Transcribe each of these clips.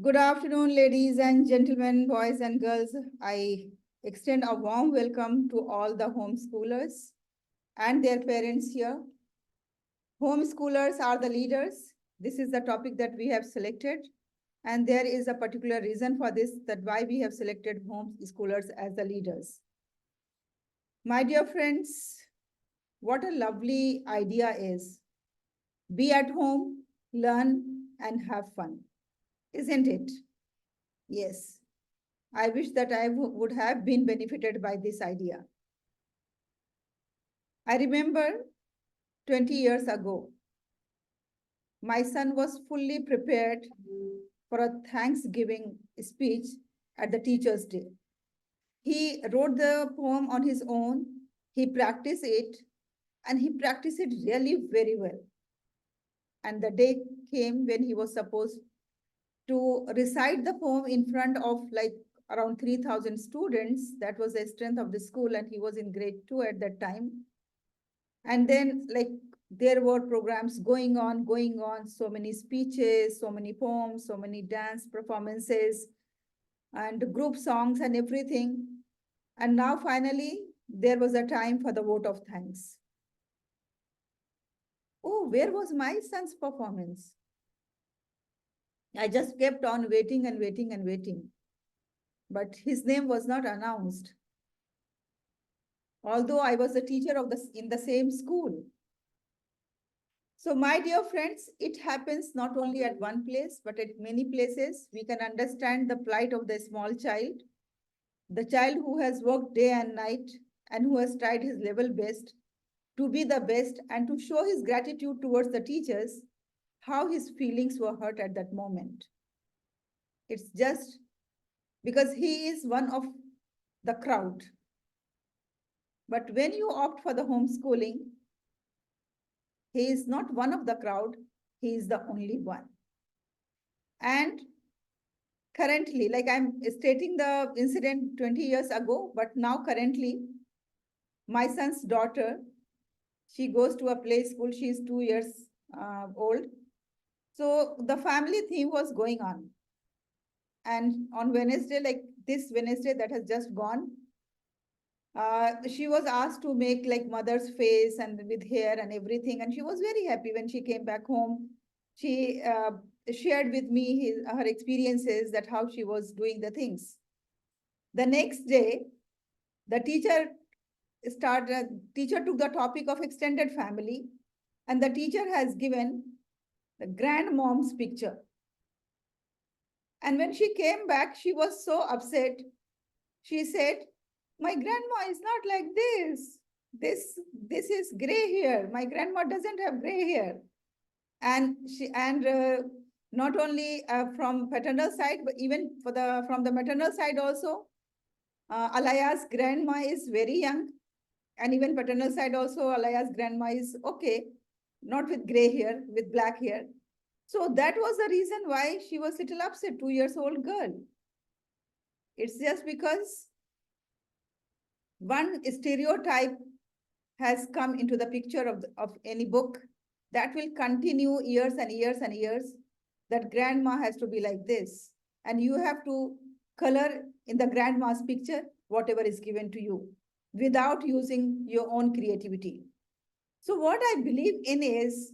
Good afternoon, ladies and gentlemen, boys and girls. I extend a warm welcome to all the homeschoolers and their parents here. Homeschoolers are the leaders. This is the topic that we have selected. And there is a particular reason for this, that why we have selected homeschoolers as the leaders. My dear friends, what a lovely idea is. Be at home, learn, and have fun. Isn't it? Yes. I wish that I would have been benefited by this idea. I remember 20 years ago, my son was fully prepared for a Thanksgiving speech at the Teacher's Day. He wrote the poem on his own, he practiced it, and he practiced it really very well. And the day came when he was supposed to recite the poem in front of like around 3,000 students. That was the strength of the school, and he was in grade 2 at that time. And then like there were programs going on, so many speeches, so many poems, so many dance performances, and group songs and everything. And now finally, there was a time for the vote of thanks. Oh, where was my son's performance? I just kept on waiting and waiting and waiting. But his name was not announced. Although I was a teacher in the same school. So my dear friends, it happens not only at one place, but at many places. We can understand the plight of the small child, the child who has worked day and night and who has tried his level best to be the best and to show his gratitude towards the teachers, how his feelings were hurt at that moment. It's just because he is one of the crowd. But when you opt for the homeschooling, he is not one of the crowd, he is the only one. And currently, like I'm stating the incident 20 years ago, but now currently, my son's daughter, she goes to a play school, she's 2 years old. So the family theme was going on. And on Wednesday, like this Wednesday that has just gone, she was asked to make like mother's face and with hair and everything. And she was very happy when she came back home. She shared with me her experiences, that how she was doing the things. The next day, the teacher took the topic of extended family, and the teacher has given the grandmom's picture. And when she came back, she was so upset. She said, my grandma is not like this. This is gray hair. My grandma doesn't have gray hair. And not only from paternal side, but even from the maternal side also, Alaya's grandma is very young. And even paternal side also, Alaya's grandma is okay, not with gray hair, with black hair. So that was the reason why she was little upset, 2 years old girl. It's just because one stereotype has come into the picture of any book that will continue years and years and years, that grandma has to be like this. And you have to color in the grandma's picture whatever is given to you without using your own creativity. So what I believe in is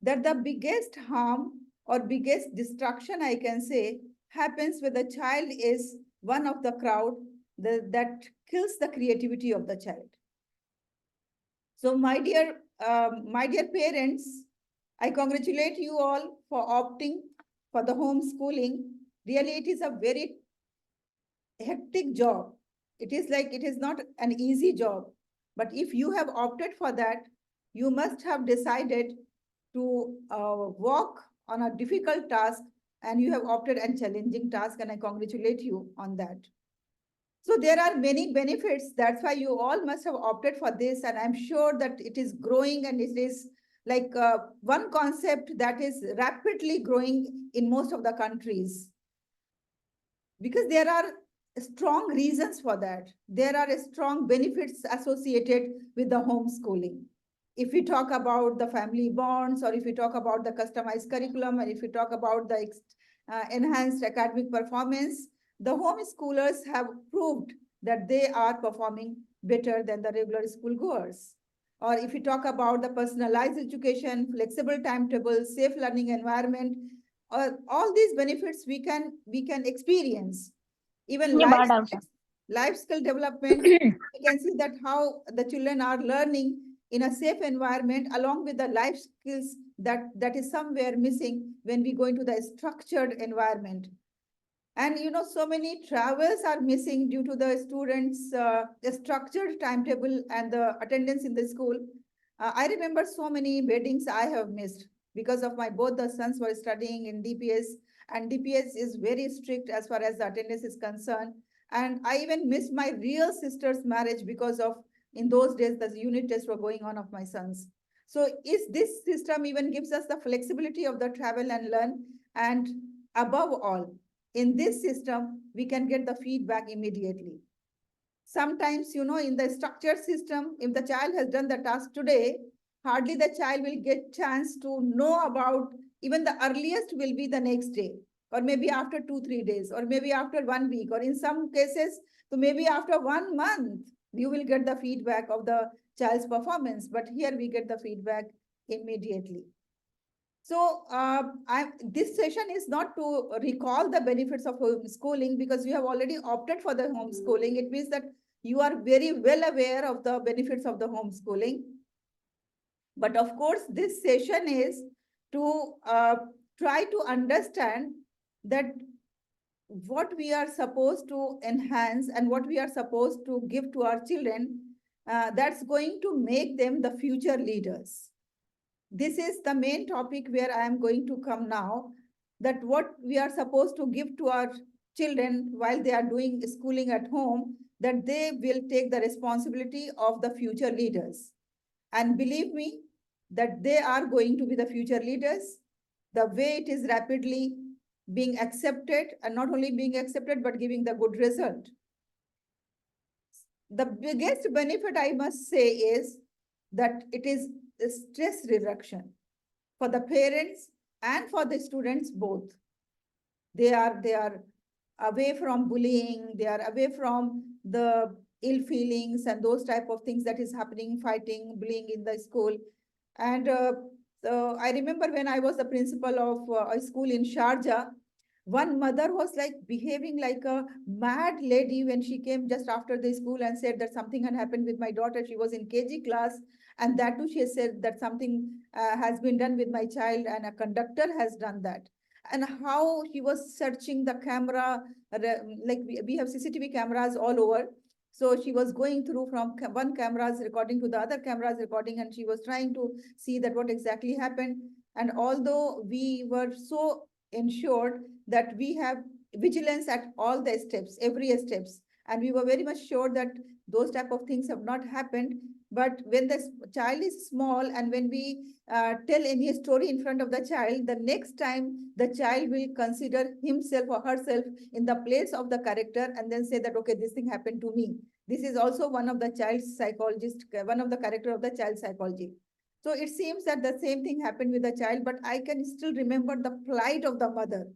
that the biggest harm or biggest destruction, I can say, happens when the child is one of the crowd that kills the creativity of the child. So my dear parents, I congratulate you all for opting for the homeschooling. Really, it is a very hectic job. It is not an easy job. But if you have opted for that, you must have decided to work on a difficult task, and you have opted a challenging task, and I congratulate you on that. So there are many benefits. That's why you all must have opted for this. And I'm sure that it is growing, and it is like one concept that is rapidly growing in most of the countries. Because there are strong reasons for that. There are strong benefits associated with the homeschooling. If we talk about the family bonds, or if we talk about the customized curriculum, and if we talk about the enhanced academic performance, the homeschoolers have proved that they are performing better than the regular school goers. Or if we talk about the personalized education, flexible timetable, safe learning environment, all these benefits we can experience. Even ये बात out है. life skill development, we can see that how the children are learning in a safe environment along with the life skills that is somewhere missing when we go into the structured environment. And so many travels are missing due to the students the structured timetable and the attendance in the school. I remember so many weddings I have missed because of my both the sons were studying in DPS, and DPS is very strict as far as the attendance is concerned. And I even missed my real sister's marriage because of, in those days, the unit tests were going on of my sons. So is this system even gives us the flexibility of the travel and learn, and above all, in this system, we can get the feedback immediately. Sometimes, in the structured system, if the child has done the task today, hardly the child will get chance to know about, even the earliest will be the next day, or maybe after 2-3 days, or maybe after 1 week, or in some cases, so maybe after 1 month, you will get the feedback of the child's performance. But here we get the feedback immediately. So this session is not to recall the benefits of homeschooling, because you have already opted for the homeschooling. It means that you are very well aware of the benefits of the homeschooling. But of course, this session is to try to understand that what we are supposed to enhance and what we are supposed to give to our children, that's going to make them the future leaders. This is the main topic where I am going to come now, that what we are supposed to give to our children while they are doing schooling at home, that they will take the responsibility of the future leaders. And believe me, that they are going to be the future leaders. The way it is rapidly being accepted, and not only being accepted, but giving the good result. The biggest benefit, I must say, is that it is stress reduction for the parents and for the students both. They are away from bullying, they are away from the ill feelings and those type of things that is happening, fighting, bullying in the school. And so I remember when I was the principal of a school in Sharjah, one mother was like behaving like a mad lady when she came just after the school and said that something had happened with my daughter. She was in KG class, and that too she said that something has been done with my child and a conductor has done that. And how he was searching the camera, like we have CCTV cameras all over. So she was going through from one camera's recording to the other camera's recording, and she was trying to see that what exactly happened. And although we were so ensured that we have vigilance at all the steps, every steps, and we were very much sure that those type of things have not happened. But when the child is small, and when we tell any story in front of the child, the next time the child will consider himself or herself in the place of the character, and then say that, okay, this thing happened to me. This is also one of the child's psychologist, one of the character of the child psychology. So it seems that the same thing happened with the child, but I can still remember the plight of the mother,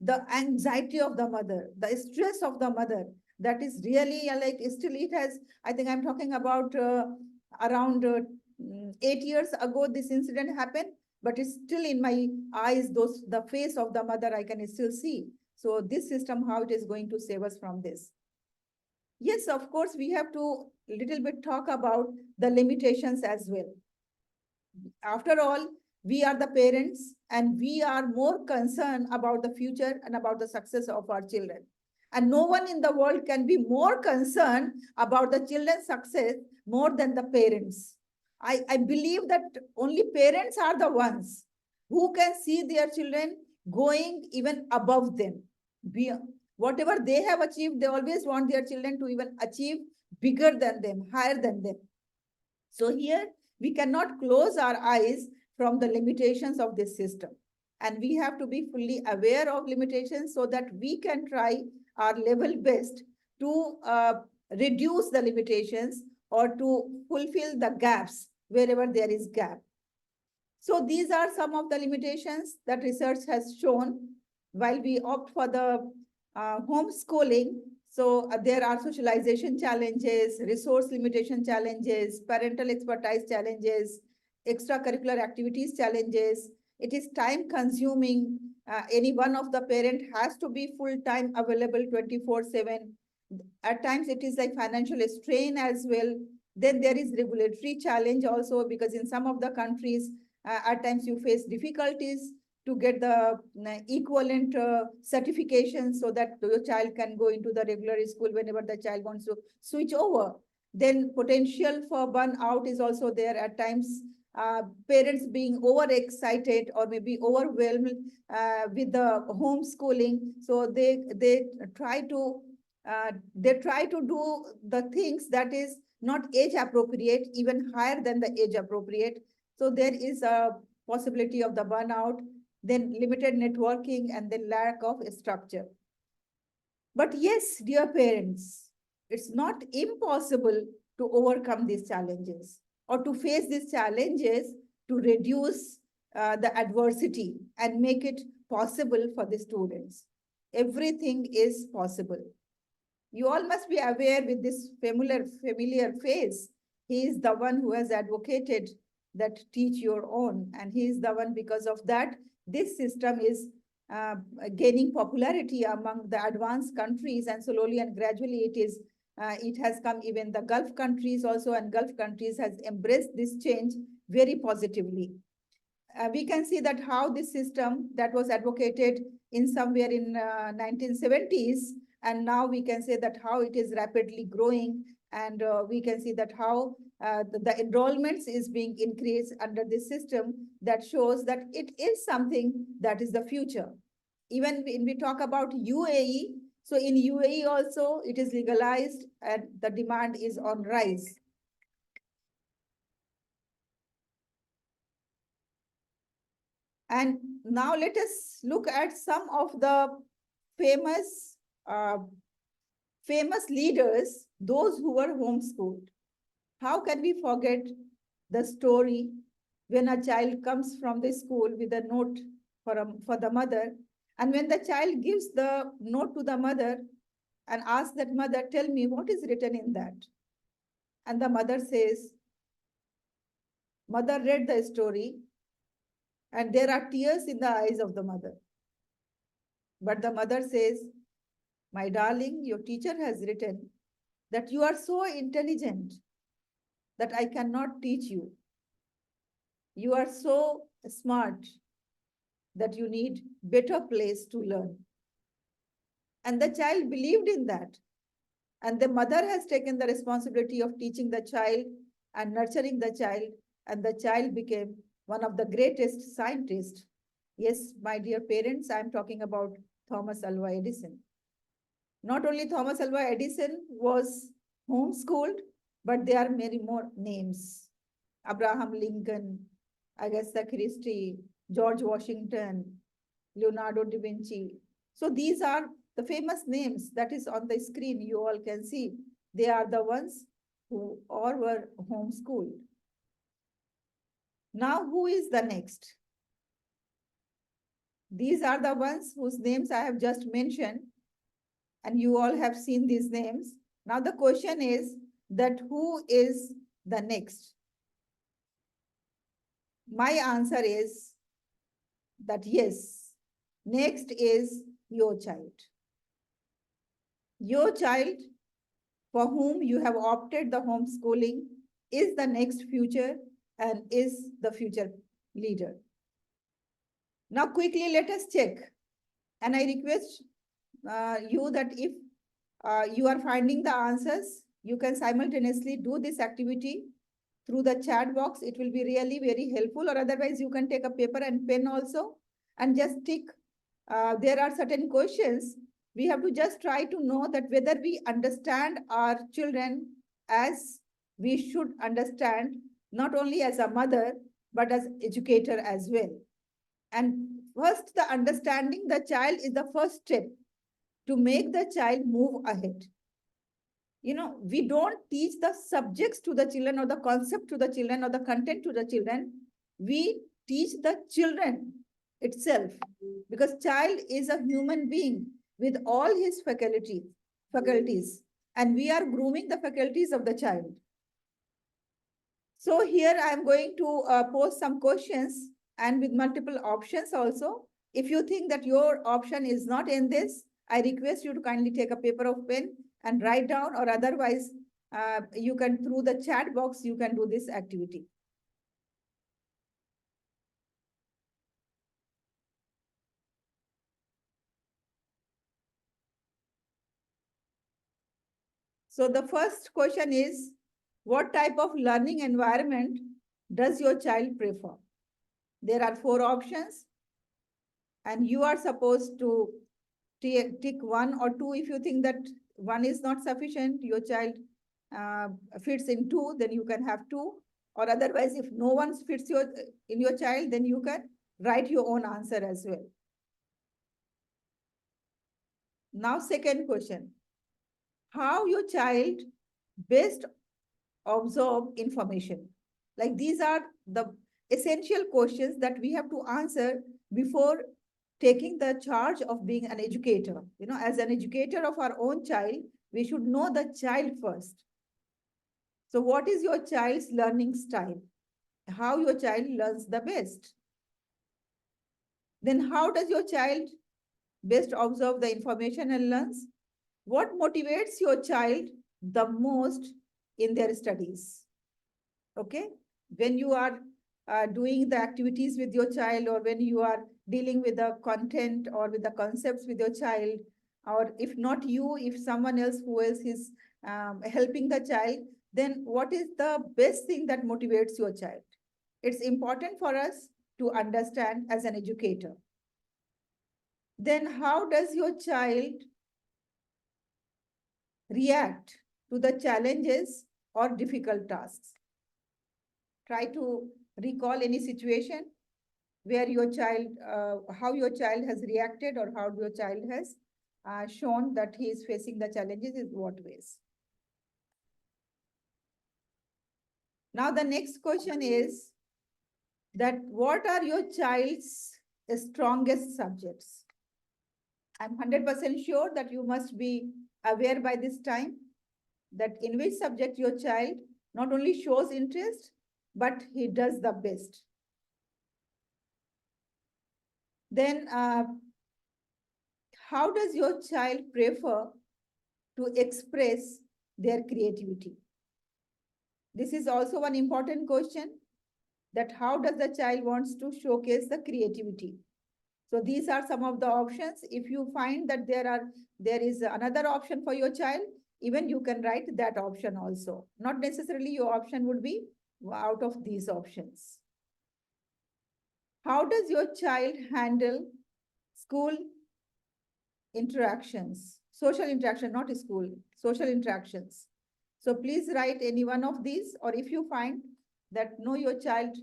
the anxiety of the mother, the stress of the mother. That is really like still it has, I think I'm talking about around 8 years ago, this incident happened, but it's still in my eyes, the face of the mother I can still see. So this system, how it is going to save us from this. Yes, of course, we have to little bit talk about the limitations as well. After all, we are the parents, and we are more concerned about the future and about the success of our children. And no one in the world can be more concerned about the children's success more than the parents. I believe that only parents are the ones who can see their children going even above them. Whatever they have achieved, they always want their children to even achieve bigger than them, higher than them. So here we cannot close our eyes from the limitations of this system. And we have to be fully aware of limitations so that we can try our level best to reduce the limitations or to fulfill the gaps wherever there is gap. So these are some of the limitations that research has shown. while we opt for the homeschooling, so there are socialization challenges, resource limitation challenges, parental expertise challenges, extracurricular activities challenges. It is time consuming. Any one of the parent has to be full time available 24/7. At times it is like financial strain as well. Then there is regulatory challenge also, because in some of the countries, at times you face difficulties to get the equivalent certification so that your child can go into the regular school whenever the child wants to switch over. Then potential for burnout is also there at times. Parents being overexcited or maybe overwhelmed with the homeschooling, so they try to do the things that is not age appropriate, even higher than the age appropriate. So there is a possibility of the burnout, then limited networking, and then lack of structure. But yes, dear parents, it's not impossible to overcome these challenges or to face these challenges to reduce the adversity and make it possible for the students. Everything is possible. You all must be aware with this familiar face. He is the one who has advocated that teach your own, and he is the one, because of that, this system is uh, gaining popularity among the advanced countries, and slowly and gradually it has come even the Gulf countries also, and Gulf countries has embraced this change very positively. We can see that how this system that was advocated in somewhere in 1970s, and now we can say that how it is rapidly growing, and we can see that how the enrollments is being increased under this system, that shows that it is something that is the future. Even when we talk about UAE, so in UAE also it is legalized and the demand is on rise. And now let us look at some of the famous uh, famous leaders, those who were homeschooled. How can we forget the story when a child comes from the school with a note for the mother, and when the child gives the note to the mother and asks that mother, tell me what is written in that. And the mother says, mother read the story, and there are tears in the eyes of the mother. But the mother says, my darling, your teacher has written that you are so intelligent that I cannot teach you. You are so smart that you need better place to learn. And the child believed in that. And the mother has taken the responsibility of teaching the child and nurturing the child. And the child became one of the greatest scientists. Yes, my dear parents, I'm talking about Thomas Alva Edison. Not only Thomas Alva Edison was homeschooled, but there are many more names. Abraham Lincoln, Agatha Christie, George Washington, Leonardo da Vinci. So these are the famous names that is on the screen. You all can see. They are the ones who all were homeschooled. Now, who is the next? These are the ones whose names I have just mentioned, and you all have seen these names. Now the question is that who is the next? My answer is that yes, next is your child. Your child for whom you have opted the homeschooling is the next future and is the future leader. Now quickly let us check, and I request you that if you are finding the answers, you can simultaneously do this activity through the chat box. It will be really very helpful, or otherwise you can take a paper and pen also and just tick. There are certain questions. We have to just try to know that whether we understand our children as we should understand, not only as a mother, but as educator as well. And first, the understanding the child is the first step to make the child move ahead. You know, we don't teach the subjects to the children or the concept to the children or the content to the children. We teach the children. itself, because child is a human being with all his faculties, and we are grooming the faculties of the child. So here I am going to pose some questions and with multiple options also. If you think that your option is not in this, I request you to kindly take a paper of pen and write down, or otherwise you can, through the chat box, you can do this activity. So the first question is, what type of learning environment does your child prefer? There are 4 options, and you are supposed to tick 1 or 2. If you think that 1 is not sufficient, your child fits in 2, then you can have 2. Or otherwise, if no one fits in your child, then you can write your own answer as well. Now, second question. How your child best absorb information? Like, these are the essential questions that we have to answer before taking the charge of being an educator. You know, as an educator of our own child, we should know the child first. So what is your child's learning style? How your child learns the best? Then how does your child best observe the information and learns? What motivates your child the most in their studies? Okay, when you are doing the activities with your child, or when you are dealing with the content or with the concepts with your child, or if not you, if someone else who else is helping the child, then what is the best thing that motivates your child? It's important for us to understand as an educator. Then how does your child react to the challenges or difficult tasks? Try to recall any situation where your child, how your child has reacted, or how your child has shown that he is facing the challenges in what ways. Now the next question is that what are your child's strongest subjects? I'm 100% sure that you must be aware by this time that in which subject your child not only shows interest, but he does the best. Then how does your child prefer to express their creativity? This is also one important question, that how does the child wants to showcase the creativity? So these are some of the options. If you find that there is another option for your child, even you can write that option also. Not necessarily your option would be out of these options. How does your child handle school interactions, social interaction, not school, social interactions? So please write any one of these, or if you find that no, your child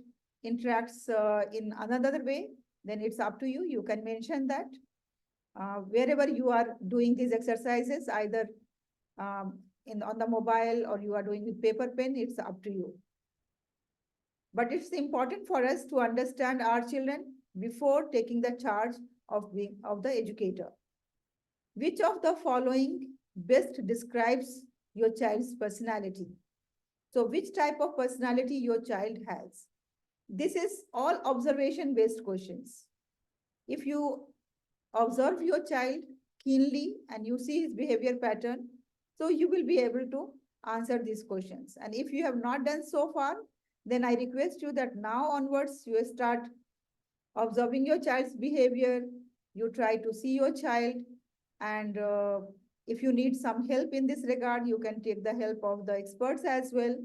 interacts in another way, then it's up to you. You can mention that. Wherever you are doing these exercises, either on the mobile or you are doing with paper pen, it's up to you. But it's important for us to understand our children before taking the charge of being of the educator. Which of the following best describes your child's personality? So which type of personality your child has? This is all observation-based questions. If you observe your child keenly and you see his behavior pattern, so you will be able to answer these questions. And if you have not done so far, then I request you that now onwards you start observing your child's behavior. You try to see your child, and if you need some help in this regard, you can take the help of the experts as well.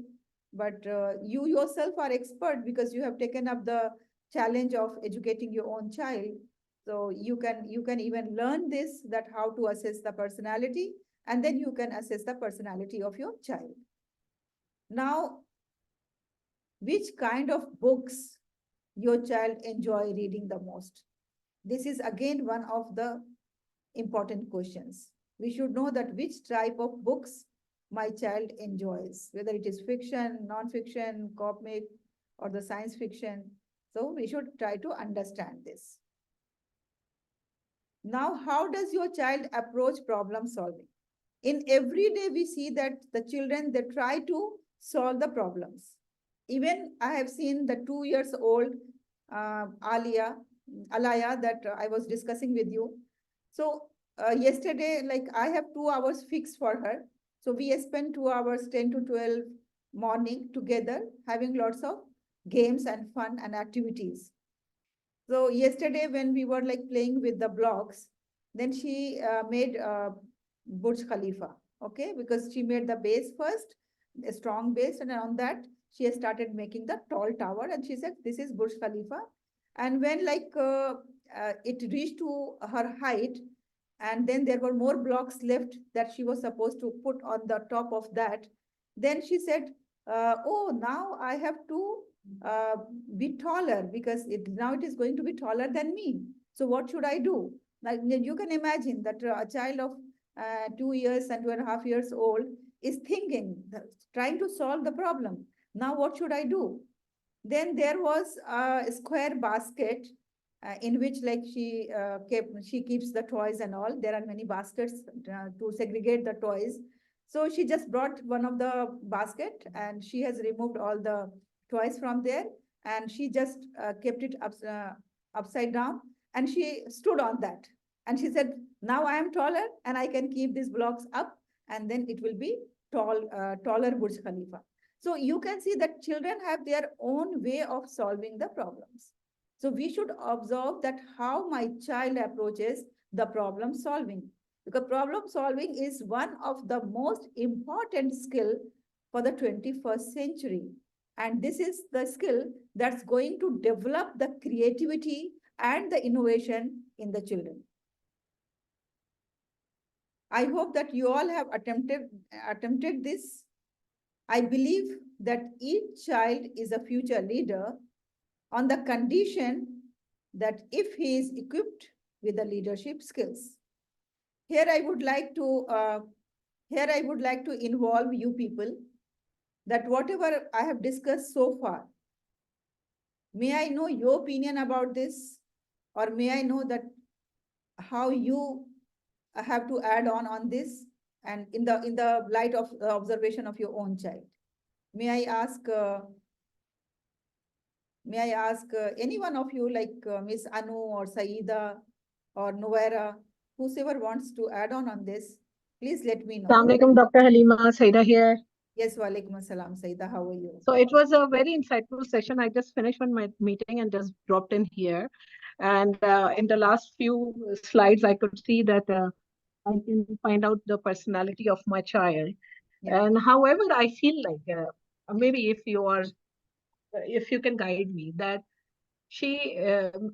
But you yourself are expert because you have taken up the challenge of educating your own child. So you can even learn this, that how to assess the personality, and then you can assess the personality of your child. Now, which kind of books your child enjoy reading the most? This is again one of the important questions. We should know that which type of books my child enjoys, whether it is fiction, non-fiction, comic, or the science fiction. So we should try to understand this. Now, how does your child approach problem solving? In every day, we see that the children, they try to solve the problems. Even I have seen the 2 years old Alaya that I was discussing with you. So yesterday, like I have 2 hours fixed for her. So we spent 2 hours, 10 to 12 morning together, having lots of games and fun and activities. So yesterday when we were like playing with the blocks, then she made Burj Khalifa, okay? Because she made the base first, a strong base, and on that she has started making the tall tower, and she said, "This is Burj Khalifa." And when it reached to her height, and then there were more blocks left that she was supposed to put on the top of that, then she said, "Oh, now I have to uh, be taller because now it is going to be taller than me. So what should I do?" Like you can imagine that a child of 2 years and 2.5 years old is thinking, trying to solve the problem. Now what should I do? Then there was a square basket in which like she keeps the toys and all. There are many baskets to segregate the toys. So she just brought one of the basket and she has removed all the toys from there, and she just kept it upside down, and she stood on that, and she said, "Now I am taller and I can keep these blocks up, and then it will be taller Burj Khalifa." So you can see that children have their own way of solving the problems. So we should observe that how my child approaches the problem solving. Because problem solving is one of the most important skill for the 21st century. And this is the skill that's going to develop the creativity and the innovation in the children. I hope that you all have attempted this. I believe that each child is a future leader on the condition that if he is equipped with the leadership skills. Here I would like to involve you people, that whatever I have discussed so far, may I know your opinion about this, or may I know that how you have to add on this, and in the light of observation of your own child. May I ask any one of you, like Miss Anu or Saida or Noera, whosoever wants to add on this, please let me know. Assalamu alaikum, Dr. Halima, Saida here. Yes, walaikum assalam, Saida. How are you? So it was a very insightful session. I just finished one my meeting and just dropped in here. And in the last few slides, I could see that I can find out the personality of my child. Yeah. And however, I feel like maybe if you can guide me, that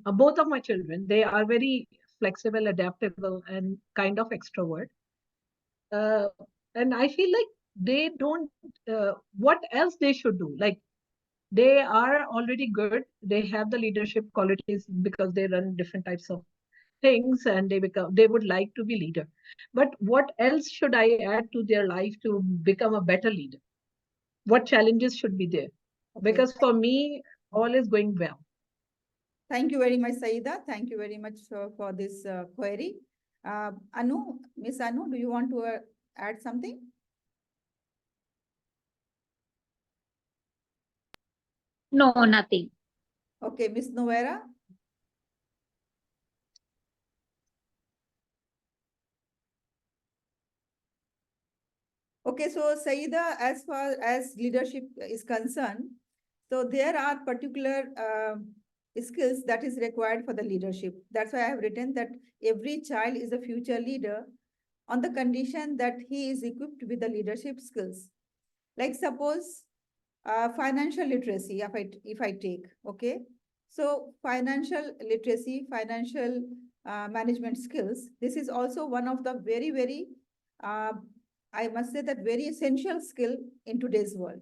both of my children, they are very flexible, adaptable, and kind of extrovert. Uh, and I feel like they don't, what else they should do? Like they are already good. They have the leadership qualities because they run different types of things and they would like to be leader. But what else should I add to their life to become a better leader? What challenges should be there? Okay. Because for me, all is going well. Thank you very much, Saida. Thank you very much for this query. Miss Anu, do you want to add something? No, nothing. Okay, Miss Noera. Okay, so Saida, as far as leadership is concerned, so there are particular skills that is required for the leadership. That's why I have written that every child is a future leader on the condition that he is equipped with the leadership skills. Like suppose financial literacy, if I take, okay. So financial literacy, financial management skills, this is also one of the very, uh, I must say that very essential skill in today's world.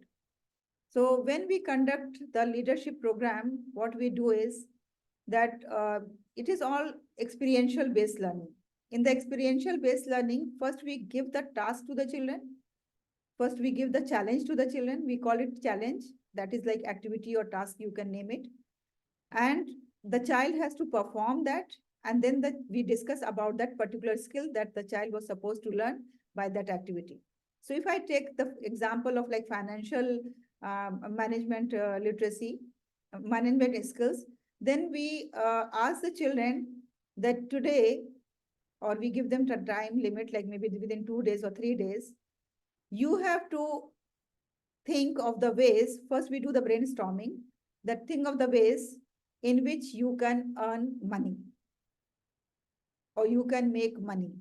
So when we conduct the leadership program, what we do is that it is all experiential based learning. In the experiential based learning, first we give the task to the children. First, we give the challenge to the children. We call it challenge. That is like activity or task, you can name it. And the child has to perform that. And then we discuss about that particular skill that the child was supposed to learn by that activity. So if I take the example of like financial management literacy, management skills, then we ask the children that today, or we give them a time limit, like maybe within 2 days or 3 days, you have to think of the ways, first we do the brainstorming, that think of the ways in which you can earn money, or you can make money,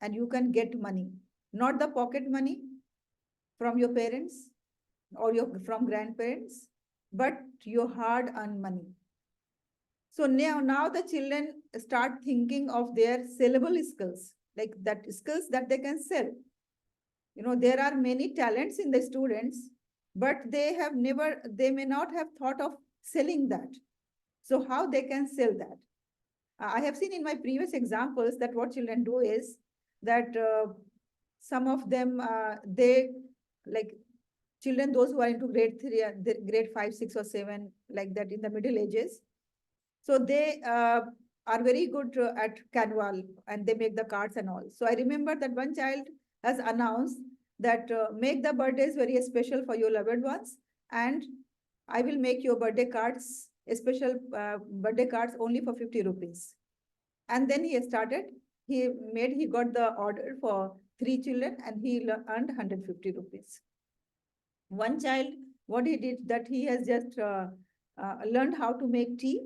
and you can get money, not the pocket money from your parents or from grandparents, but your hard earned money. So now the children start thinking of their sellable skills, like that skills that they can sell. You know, there are many talents in the students, but they may not have thought of selling that. So how they can sell that? I have seen in my previous examples that what children do is that some of them, they like children, those who are into grade 3, grade 5, 6 or 7, like that in the middle ages. So they are very good at Canva, and they make the cards and all. So I remember that one child has announced that make the birthdays very special for your loved ones, and I will make your birthday cards, special birthday cards only for 50 rupees. And then he started, he got the order for 3 children, and he earned 150 rupees. One child, what he did, that he has just learned how to make tea,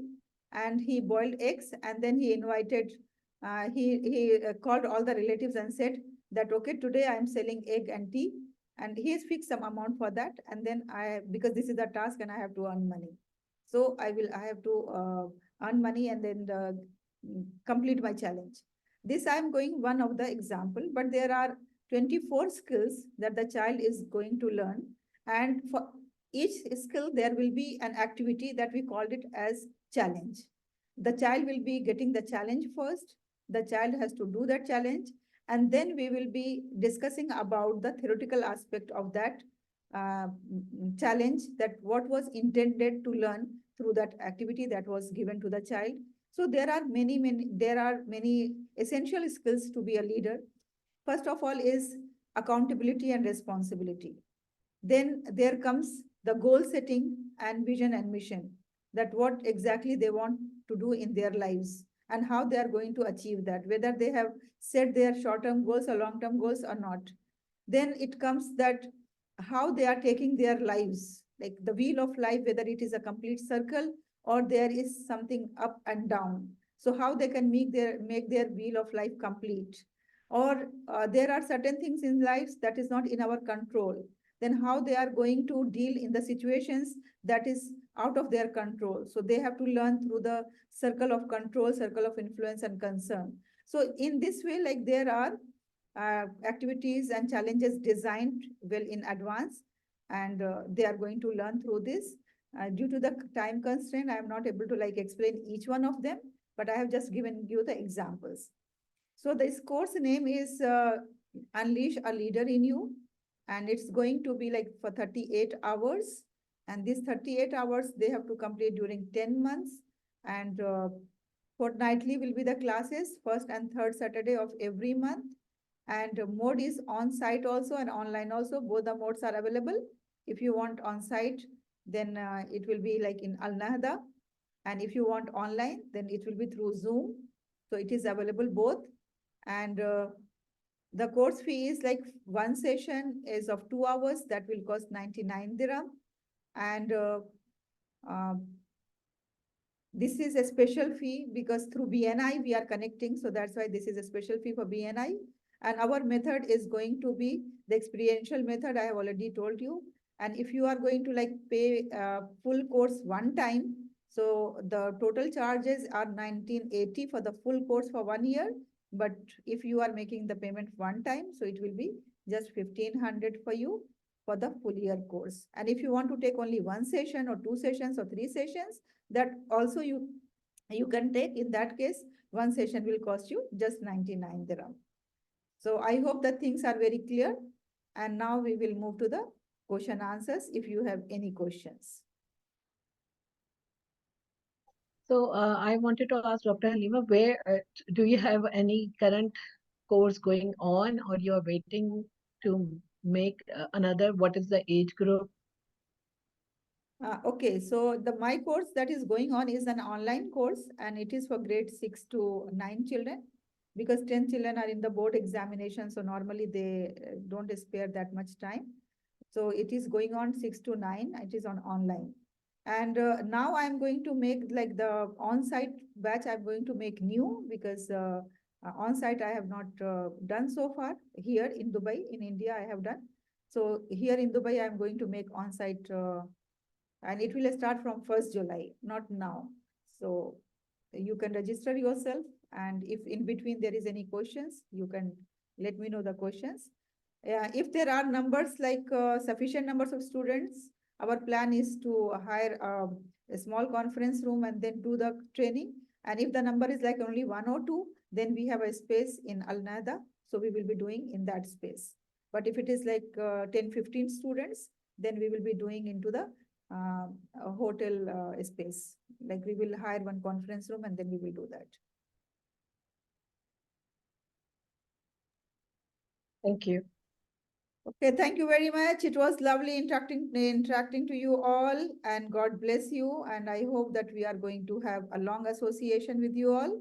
and he boiled eggs, and then he invited, he called all the relatives and said that, okay, today I am selling egg and tea, and he has fixed some amount for that. And then because this is a task and I have to earn money. So I have to earn money and then complete my challenge. This I am going one of the example, but there are 24 skills that the child is going to learn. And for each skill, there will be an activity that we called it as challenge. The child will be getting the challenge first. The child has to do that challenge. And then we will be discussing about the theoretical aspect of that challenge, that what was intended to learn through that activity that was given to the child. So there are many essential skills to be a leader. First of all is accountability and responsibility. Then there comes the goal setting and vision and mission, that what exactly they want to do in their lives and how they are going to achieve that, whether they have set their short-term goals or long-term goals or not. Then it comes that how they are taking their lives, like the wheel of life, whether it is a complete circle or there is something up and down. So how they can make their wheel of life complete. Or there are certain things in lives that is not in our control. Then how they are going to deal in the situations that is out of their control. So they have to learn through the circle of control, circle of influence and concern. So in this way, like there are activities and challenges designed well in advance, and they are going to learn through this. Due to the time constraint, I am not able to like explain each one of them, but I have just given you the examples. So this course name is Unleash a Leader in You, and it's going to be like for 38 hours. And these 38 hours, they have to complete during 10 months. And fortnightly will be the classes, first and third Saturday of every month. And mode is on-site also and online also. Both the modes are available. If you want on-site, then it will be like in Al Nahda. And if you want online, then it will be through Zoom. So it is available both. And the course fee is like one session is of 2 hours. That will cost 99 dirham. And this is a special fee because through BNI we are connecting. So that's why this is a special fee for BNI. And our method is going to be the experiential method. I have already told you. And if you are going to like pay full course one time, so the total charges are 1980 for the full course for 1 year. But if you are making the payment one time, so it will be just 1500 for you for the full year course. And if you want to take only one session or 2 sessions or 3 sessions, that also you can take. In that case, one session will cost you just 99 dirham. So I hope that things are very clear. And now we will move to the question answers if you have any questions. So I wanted to ask Dr. Halima, where do you have any current course going on, or you're waiting to make another? What is the age group? Okay, so my course that is going on is an online course, and it is for grade 6 to 9 children, because 10 children are in the board examination, so normally they don't spare that much time. So it is going on 6 to 9, it is on online. And now I'm going to make like the on-site batch, I'm going to make new, because on-site I have not done so far. Here in Dubai, in India, I have done. So here in Dubai, I'm going to make on-site and it will start from 1st July, not now. So you can register yourself, and if in between there is any questions, you can let me know the questions. If there are numbers like sufficient numbers of students, our plan is to hire a small conference room and then do the training. And if the number is like only 1 or 2, then we have a space in Al Nada, so we will be doing in that space. But if it is like 10, 15 students, then we will be doing into the a hotel space. Like we will hire one conference room and then we will do that. Thank you. Okay, thank you very much. It was lovely interacting to you all, and God bless you. And I hope that we are going to have a long association with you all.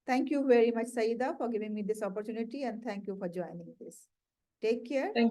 Thank you very much, Saida, for giving me this opportunity, and thank you for joining this. Take care. Thank